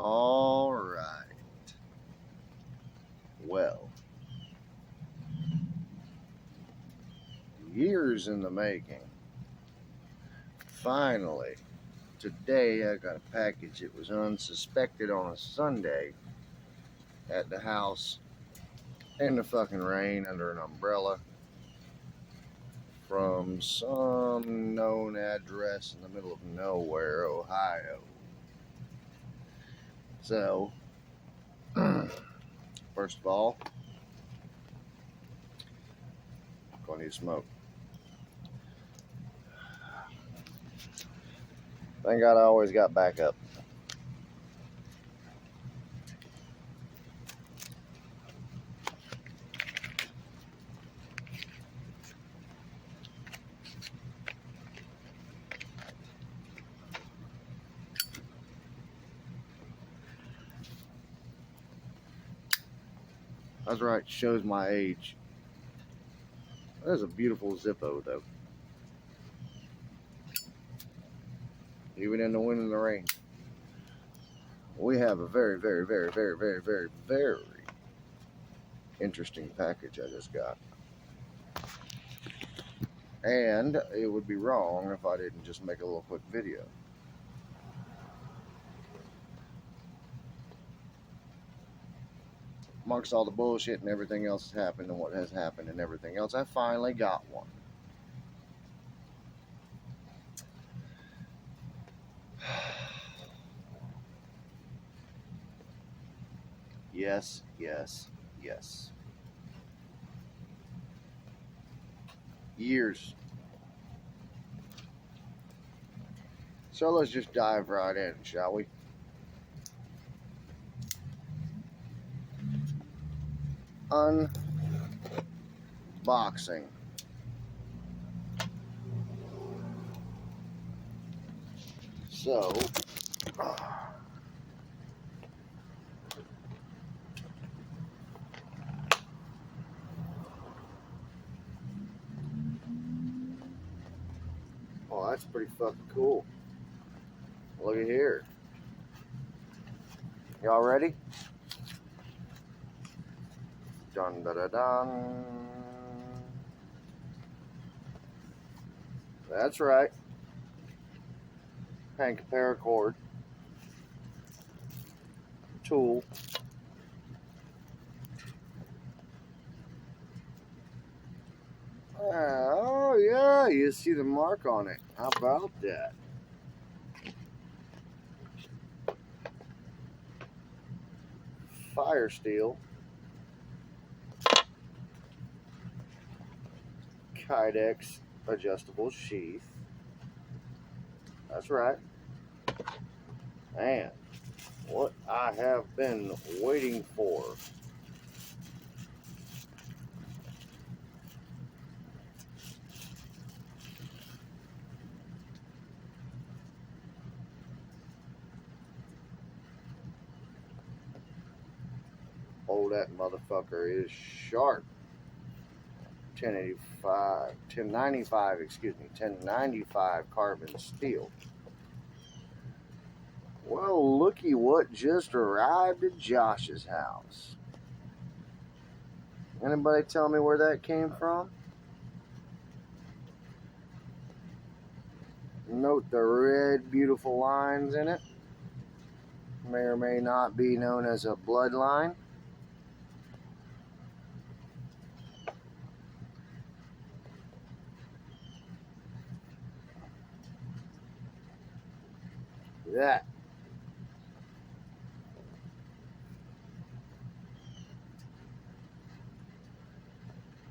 All right. Well, years in the making. Finally, today I got a package. It was unsuspected on a Sunday at the house in the fucking rain under an umbrella from some known address in the middle of nowhere, Ohio. So, first of all, I'm gonna need smoke. Thank God I always got backup. That's right, shows my age. That is a beautiful Zippo, though. Even in the wind and the rain. We have a very, very, very, very, very, very, very interesting package I just got. And it would be wrong if I didn't just make a little quick video. Amongst all the bullshit and everything else that's happened and what has happened and everything else, I finally got one. Yes, yes, yes. Years. So let's just dive right in, shall we? Unboxing. So, oh, that's pretty fucking cool. Look at here. Y'all ready? Dun da da dun. That's right. Hank paracord. Tool. Oh yeah, you see the mark on it. How about that? Fire steel. Kydex adjustable sheath. That's right. Man, what I have been waiting for. Oh, that motherfucker is sharp. 1095 carbon steel. Well, looky what just arrived at Josh's house. Anybody tell me where that came from? Note the red, beautiful lines in it. May or may not be known as a bloodline. That.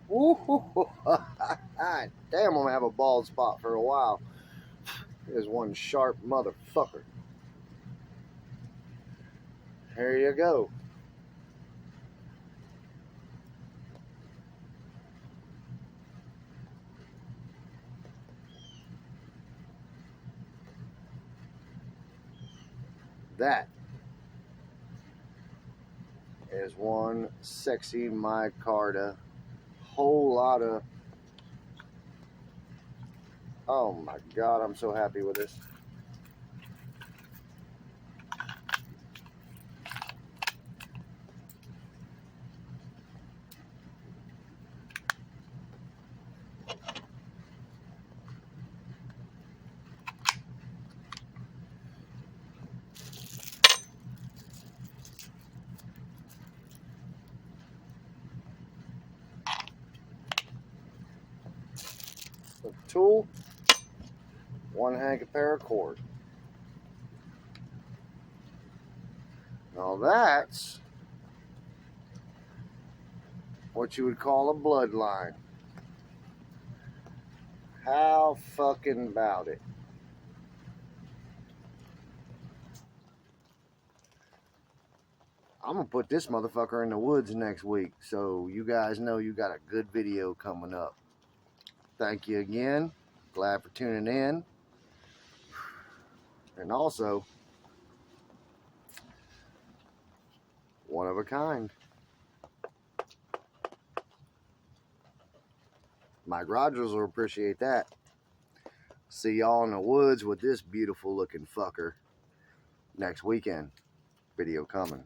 Woo-hoo-hoo. Damn, I'm gonna have a bald spot for a while. There's one sharp motherfucker. Here you go. That is one sexy micarta. Whole lot of, oh my God, I'm so happy with this. of tool, one hank of paracord. Now that's what you would call a bloodline. How fucking about it? I'm gonna put this motherfucker in the woods next week, so you guys know you got a good video coming up. Thank you again. Glad for tuning in. And also, one of a kind. Mike Rogers will appreciate that. See y'all in the woods with this beautiful looking fucker next weekend. Video coming.